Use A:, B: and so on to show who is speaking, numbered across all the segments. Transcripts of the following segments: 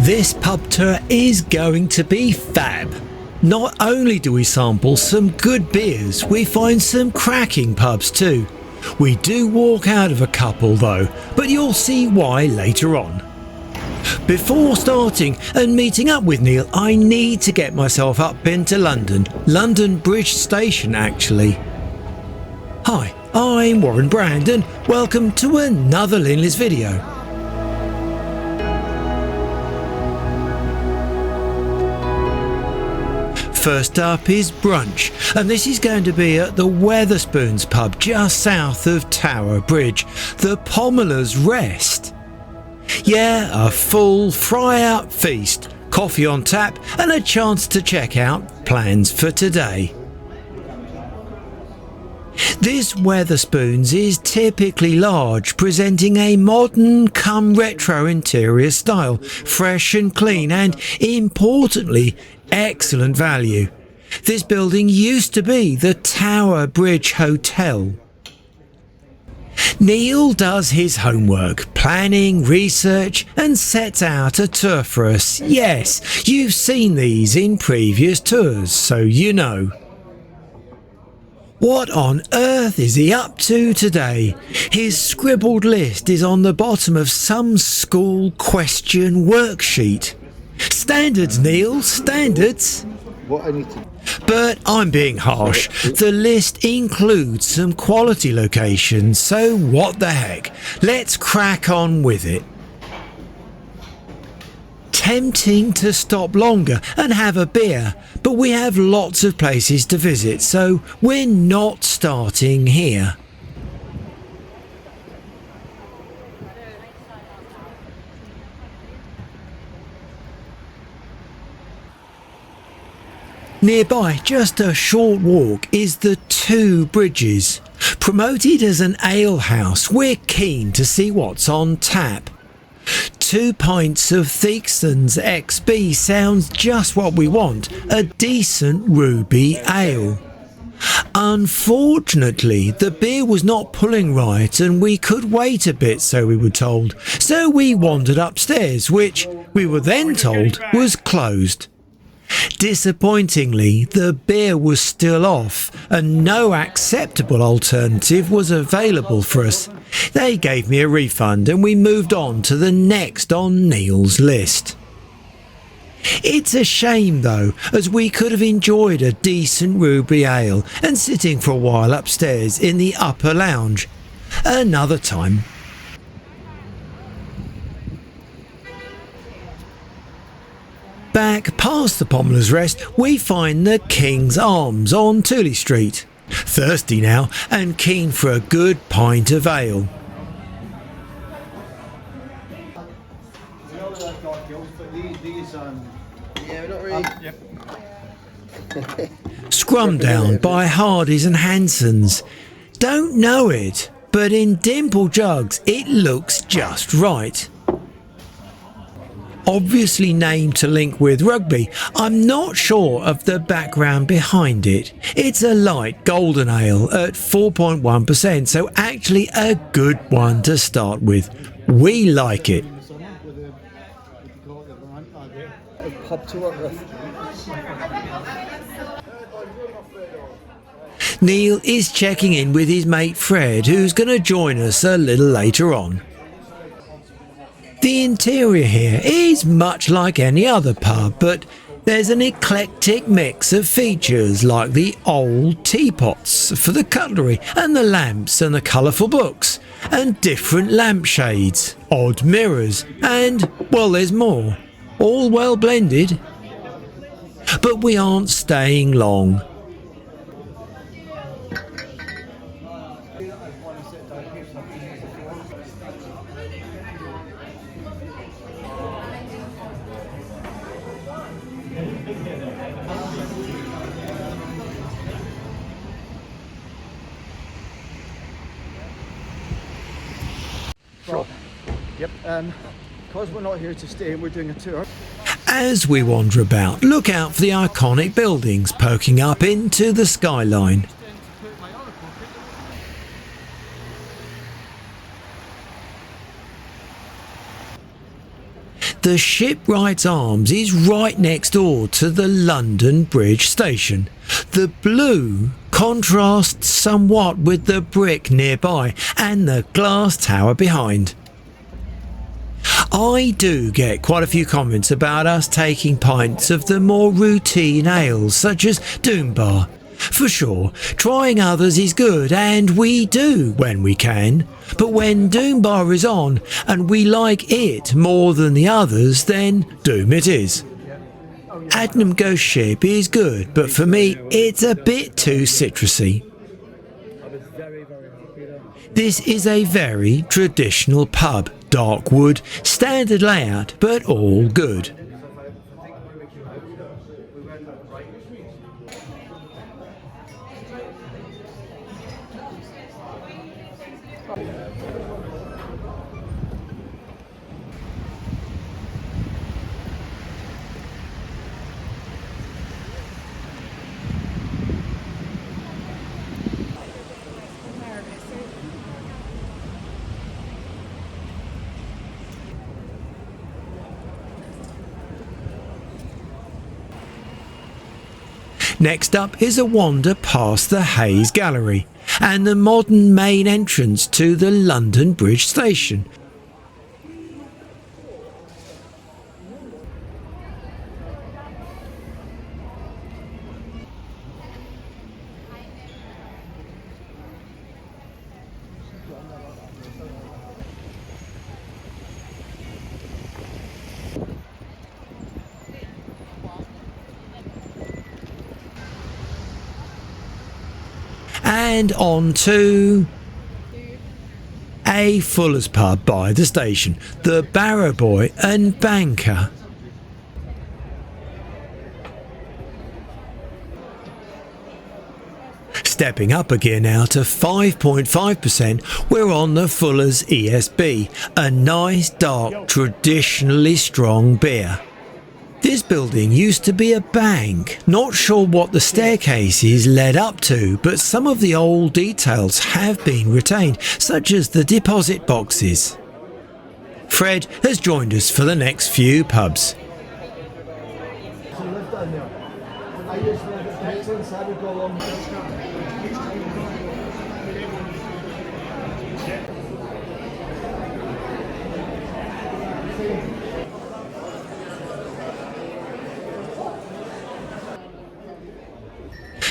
A: This pub tour is going to be fab. Not only do we sample some good beers, we find some cracking pubs too. We do walk out of a couple though, but you'll see why later on. Before starting and meeting up with Neil, I need to get myself up into London Bridge station actually. Hi, I'm Warren Brand and welcome to another Linleys video. First up is brunch, and this is going to be at the Weatherspoons pub just south of Tower Bridge, the Pomela's Rest. Yeah, a full fry-out feast, coffee on tap and a chance to check out plans for today. This Weatherspoons is typically large, presenting a modern come retro interior style, fresh and clean and, importantly, excellent value. This building used to be the Tower Bridge Hotel. Neil does his homework, planning, research and sets out a tour for us. Yes, you've seen these in previous tours, so you know. What on earth is he up to today? His scribbled list is on the bottom of some school question worksheet. Standards, Neil, standards.
B: What I need to...
A: But I'm being harsh. The list includes some quality locations, so what the heck? Let's crack on with it. Tempting to stop longer and have a beer, but we have lots of places to visit, so we're not starting here. Nearby, just a short walk, is the Two Bridges. Promoted as an ale house, we're keen to see what's on tap. 2 pints of Theakston's XB sounds just what we want, a decent ruby ale. Unfortunately, the beer was not pulling right and we could wait a bit, so we were told. So we wandered upstairs, which we were then told was closed. Disappointingly, the beer was still off and no acceptable alternative was available for us. They gave me a refund and we moved on to the next on Neil's list. It's a shame though, as we could have enjoyed a decent ruby ale and sitting for a while upstairs in the upper lounge. Another time. Back past the Pomela's Rest, we find the King's Arms on Tooley Street. Thirsty now and keen for a good pint of ale. Scrum down by Hardy's and Hanson's. Don't know it, but in dimple jugs it looks just right. Obviously named to link with rugby, I'm not sure of the background behind it. It's a light golden ale at 4.1%, so actually a good one to start with. We like it. Neil is checking in with his mate Fred, who's going to join us a little later on. The interior here is much like any other pub, but there's an eclectic mix of features like the old teapots for the cutlery and the lamps and the colourful books and different lampshades, odd mirrors and, well, there's more. All well blended. But we aren't staying long.
B: Sure. Yep. Because we're not here to stay, we're doing a tour.
A: As we wander about, look out for the iconic buildings poking up into the skyline. The Shipwrights Arms is right next door to the London Bridge station. The blue contrasts somewhat with the brick nearby and the glass tower behind. I do get quite a few comments about us taking pints of the more routine ales such as Doombar. For sure, trying others is good, and we do when we can. But when Doombar is on and we like it more than the others, then Doom it is. Adnam Ghost Ship is good, but for me it's a bit too citrusy. This is a very traditional pub, dark wood, standard layout, but all good. Next up is a wander past the Hayes Gallery and the modern main entrance to the London Bridge station. And on to a Fuller's pub by the station, the Barrow Boy and Banker. Stepping up again now to 5.5%, we're on the Fuller's ESB, a nice dark traditionally strong beer. This building used to be a bank. Not sure what the staircases led up to, but some of the old details have been retained, such as the deposit boxes. Fred has joined us for the next few pubs.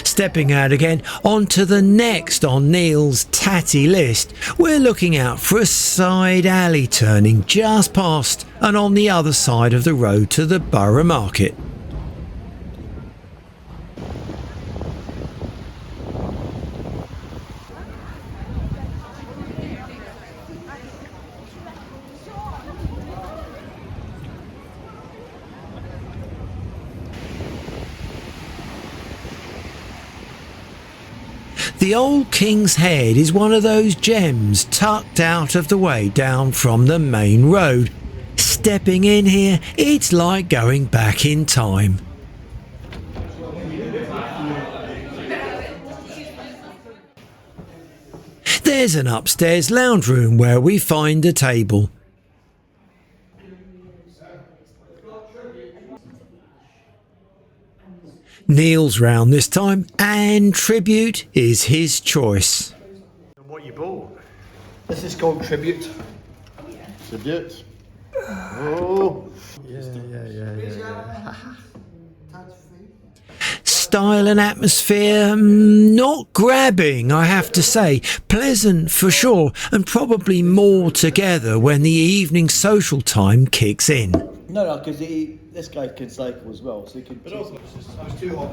A: Stepping out again onto the next on Neil's tatty list, we're looking out for a side alley turning just past and on the other side of the road to the Borough Market. The old King's Head is one of those gems tucked out of the way down from the main road. Stepping in here, it's like going back in time. There's an upstairs lounge room where we find a table. Neil's round this time, and Tribute is his choice.
B: What you bought? This is called Tribute.
C: Tribute. Oh.
B: Yeah.
A: Style and atmosphere, not grabbing, I have to say. Pleasant for sure, and probably more together when the evening social time kicks in.
B: No, because this guy can cycle as well, so he can. But also, it's too hot.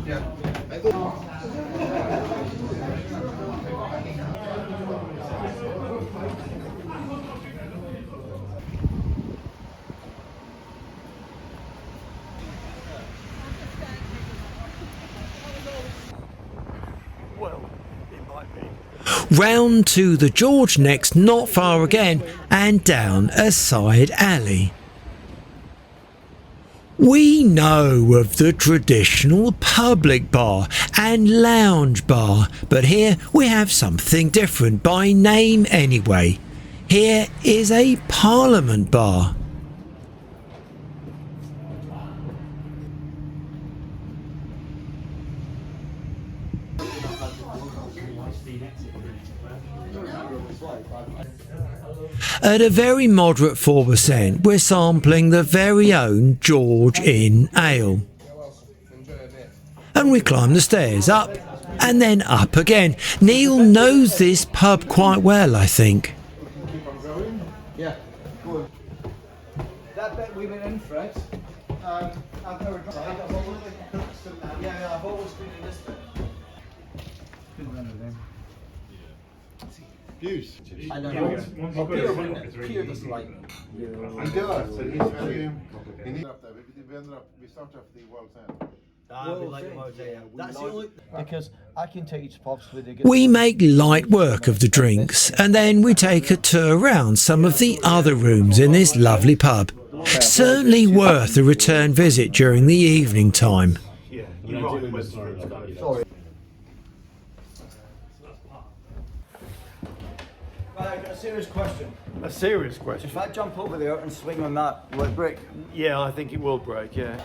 B: Yeah.
A: Round to the George next, not far again, and down a side alley. We know of the traditional public bar and lounge bar, but here we have something different by name anyway. Here is a Parliament bar. At a very moderate 4%, we're sampling the very own George Inn Ale. And we climb the stairs, up and then up again. Neil knows this pub quite well, I think.
B: Yeah, go on. That bit we went in, Fred. I've never done that. Yeah, I've always been in this bit. Couldn't remember them.
C: Views.
B: I know. Peter doesn't like me.
C: He does, and he's very. He needs up there. We start off the World's End.
B: That's the only because I can take you to pubs where they get.
A: We make light work of the drinks and then we take a tour around some of the other rooms in this lovely pub. Certainly worth a return visit during the evening time.
B: Sorry. Right, I've got a serious question.
D: A serious question.
B: If I jump over there and swing on that, will it break?
D: Yeah, I think it will break, yeah.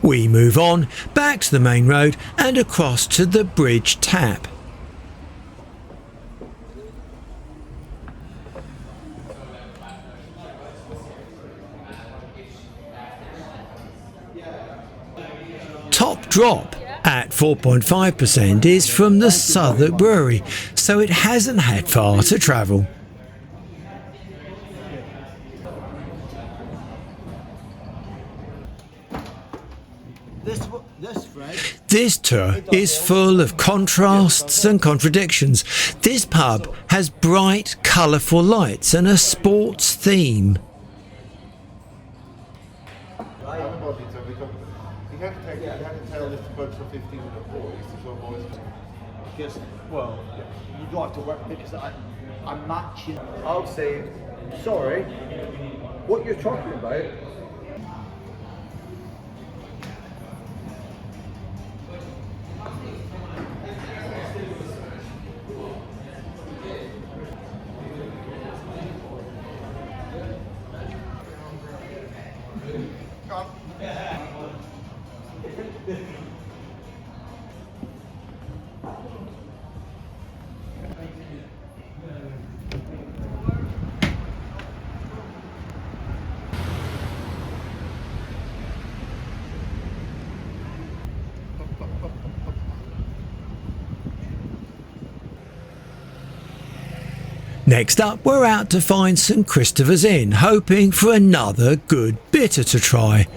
A: We move on, back to the main road and across to the Bridge Tap. Top drop at 4.5% is from the Southwark brewery, so it hasn't had far to travel. This tour is full of contrasts and contradictions. This pub has bright, colourful lights and a sports theme.
C: He had to tell this bunch of 15 boys to show boys.
B: Because, well, you don't have to work because I'm matching. I'll say, sorry, what you're talking about.
A: Next up, we're out to find St Christopher's Inn, hoping for another good bitter to try.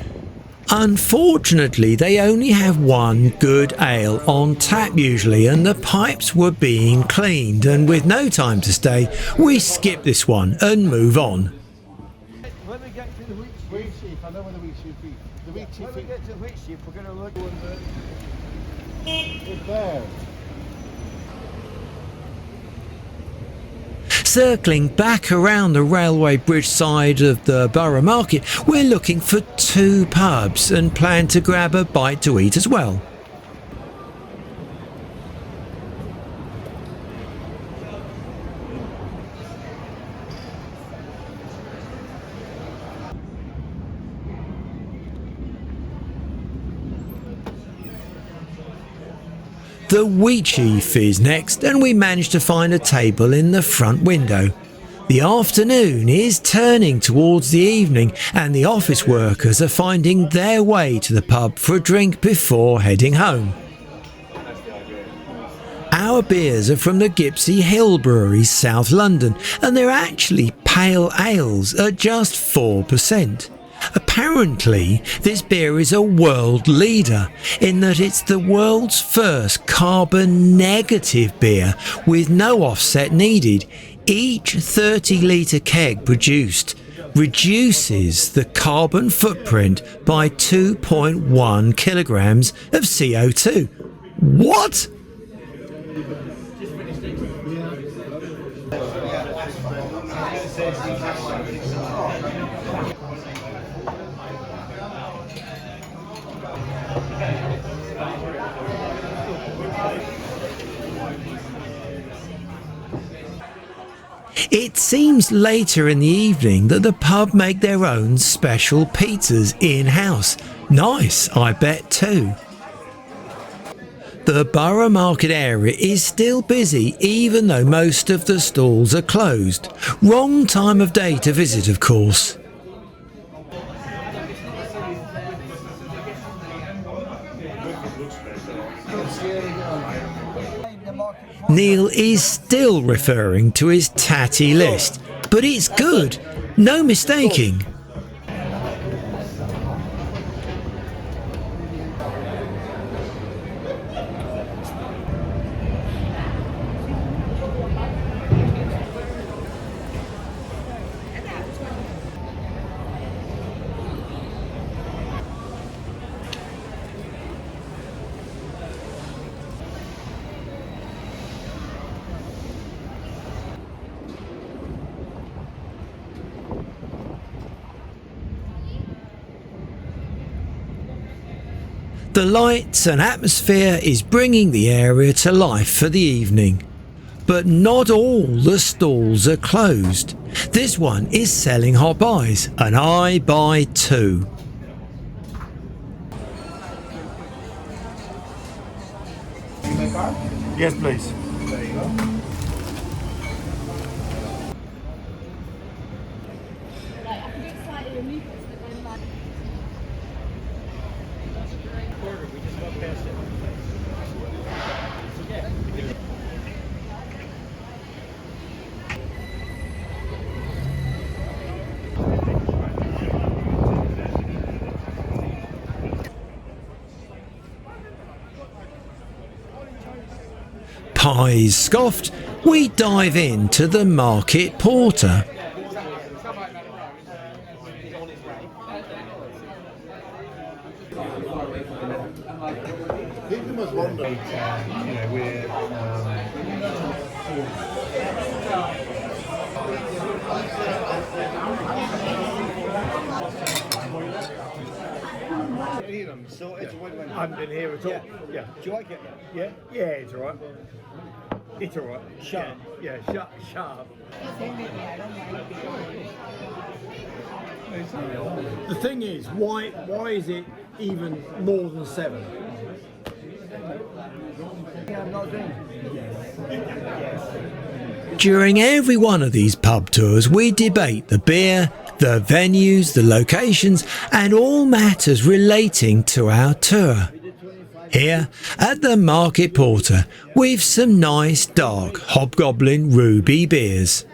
A: Unfortunately, they only have one good ale on tap usually, and the pipes were being cleaned, and with no time to stay, we skip this one and move on.
B: When we get to the
C: Wheat sheep, I know where the wheat sheep is. The wheat sheep
B: when we get to the wheat sheep, we're going to look on
C: is there.
A: Circling back around the railway bridge side of the Borough Market, we're looking for two pubs and plan to grab a bite to eat as well. The Wheat Chief is next, and we managed to find a table in the front window. The afternoon is turning towards the evening and the office workers are finding their way to the pub for a drink before heading home. Our beers are from the Gipsy Hill Brewery, South London, and they're actually pale ales at just 4%. Apparently, this beer is a world leader in that it's the world's first carbon negative beer with no offset needed. Each 30-litre keg produced reduces the carbon footprint by 2.1 kilograms of CO2. What? It seems later in the evening that the pub make their own special pizzas in-house. Nice, I bet too. The Borough Market area is still busy even though most of the stalls are closed. Wrong time of day to visit, of course. Neil is still referring to his tatty list, but it's good, no mistaking. The lights and atmosphere is bringing the area to life for the evening. But not all the stalls are closed. This one is selling hot buys, and I buy two.
D: Yes, please.
B: There you go.
A: Pies scoffed, we dive into the market porter.
C: People must wonder.
B: So it's a win-win.
D: I haven't been here at all. Yeah.
B: Do you like it?
D: Yeah, it's alright. It's alright.
B: Shut up.
D: Yeah, shut up. The thing is, why is it even more than 7?
B: I'm not doing it.
A: During every one of these pub tours, we debate the beer, the venues, the locations, and all matters relating to our tour. Here at the Market Porter, we've some nice dark Hobgoblin Ruby beers.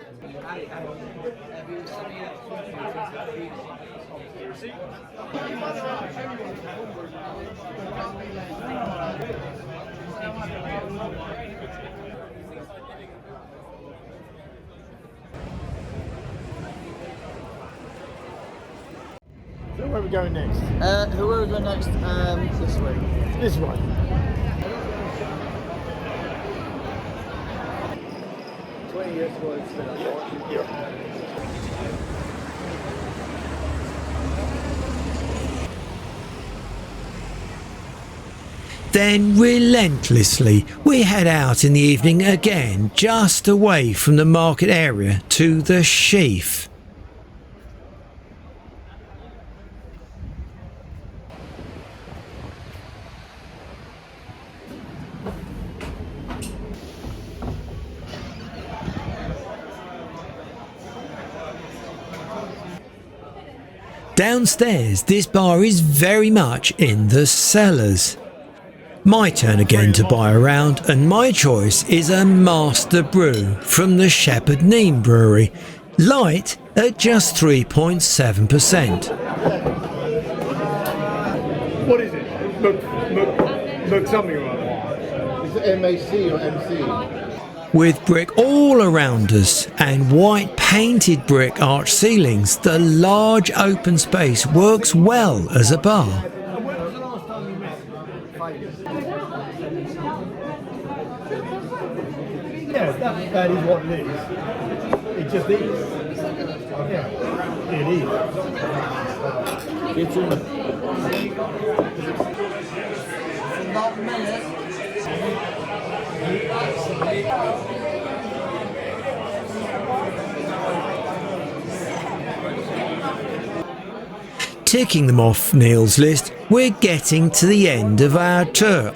D: So where are we going next?
B: Who are we going next? This way.
D: This way.
A: Then relentlessly we head out in the evening again, just away from the market area to the Sheaf. Downstairs, this bar is very much in the cellars. My turn again to buy around, and my choice is a master brew from the Shepherd Neame brewery, light at just 3.7%.
D: What is it? Look something or other.
C: Is it MAC or MC?
A: With brick all around us and white painted brick arch ceilings, the large open space works well as a bar.
D: And when was the last time you met? 5 years. Yeah, that is what it is. It just is. Yeah, it is. It's
B: About a minute.
A: Ticking them off Neil's list, we're getting to the end of our tour.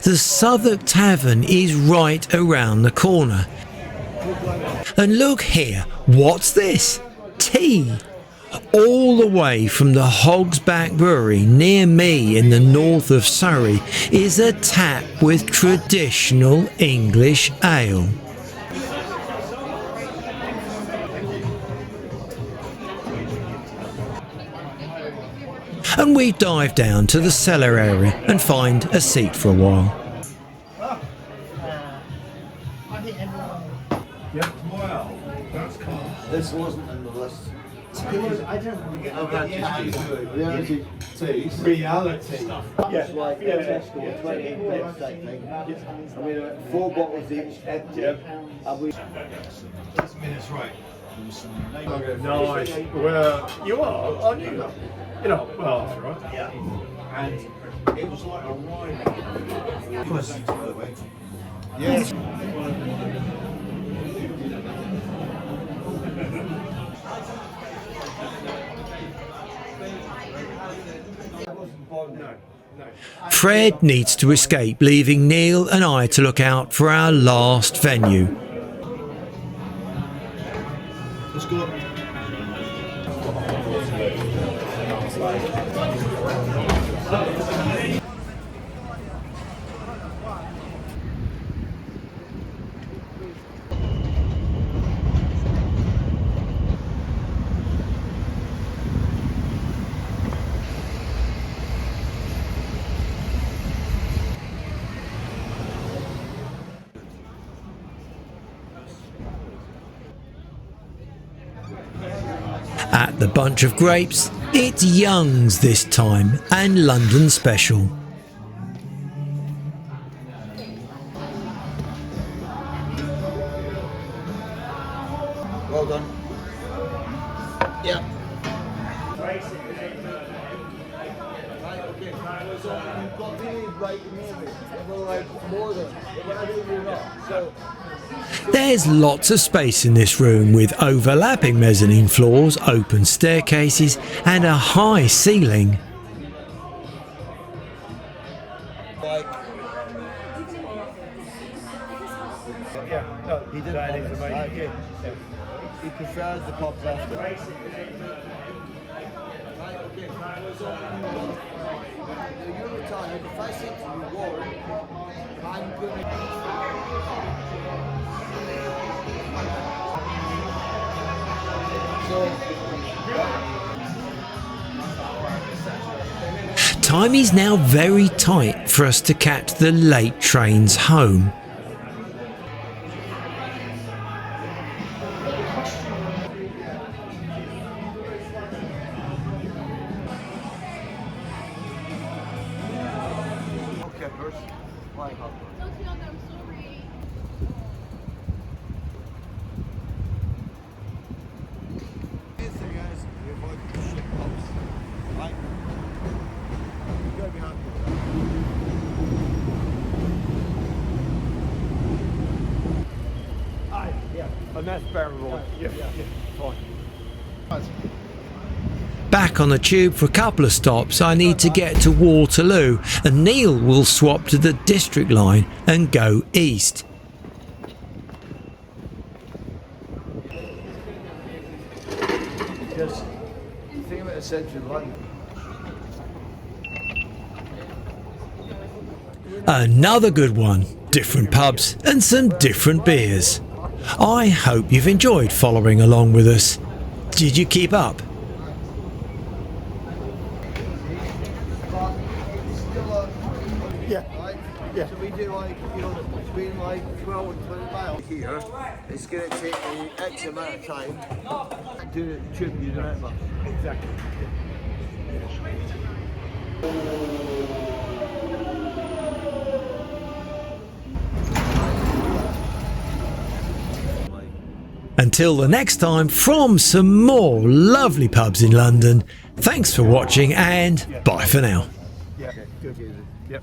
A: The Southwark Tavern is right around the corner. And look here, what's this? Tea! All the way from the Hog's Back Brewery near me in the north of Surrey is a tap with traditional English ale. And we dive down to the cellar area and find a seat for a while.
B: This wasn't in the list. I've had teas.
D: reality.
B: It's like Tesco, 28 pence type thing. I mean, 4 bottles each, empty. And we...
D: 6 minutes, right. Nice. Well, you are, aren't you? You know, well, that's right. Yeah.
C: And it was like a ride. Yes.
A: Fred needs to escape, leaving Neil and I to look out for our last venue.
B: Let's go.
A: At the Bunch of Grapes, it's Young's this time, and London Special.
B: Well done. Yeah. Right, okay. So you've got really right near me. Well, like more than. I think you're not. So.
A: There's lots of space in this room with overlapping mezzanine floors, open staircases and a high ceiling.
B: He didn't want it. Okay. He prefers the pubs after. Right, okay. You're retired. If I say to you, Warren, I'm going to...
A: Time is now very tight for us to catch the late trains home.
D: And that's bearable. Yeah, fine.
A: Back on the tube for a couple of stops, I need to get to Waterloo, and Neil will swap to the District line and go east.
B: Because the thing about the centre of London.
A: Another good one, different pubs and some different beers. I hope you've enjoyed following along with us. Did you keep up?
D: Yeah. Yeah.
B: So we do like, you know, between like 12 and 20 miles here. It's going to take me X amount of time to do the tube, you remember?
D: Exactly.
A: Until the next time, from some more lovely pubs in London, thanks for watching and bye for now.
D: Yeah. Good. Yep.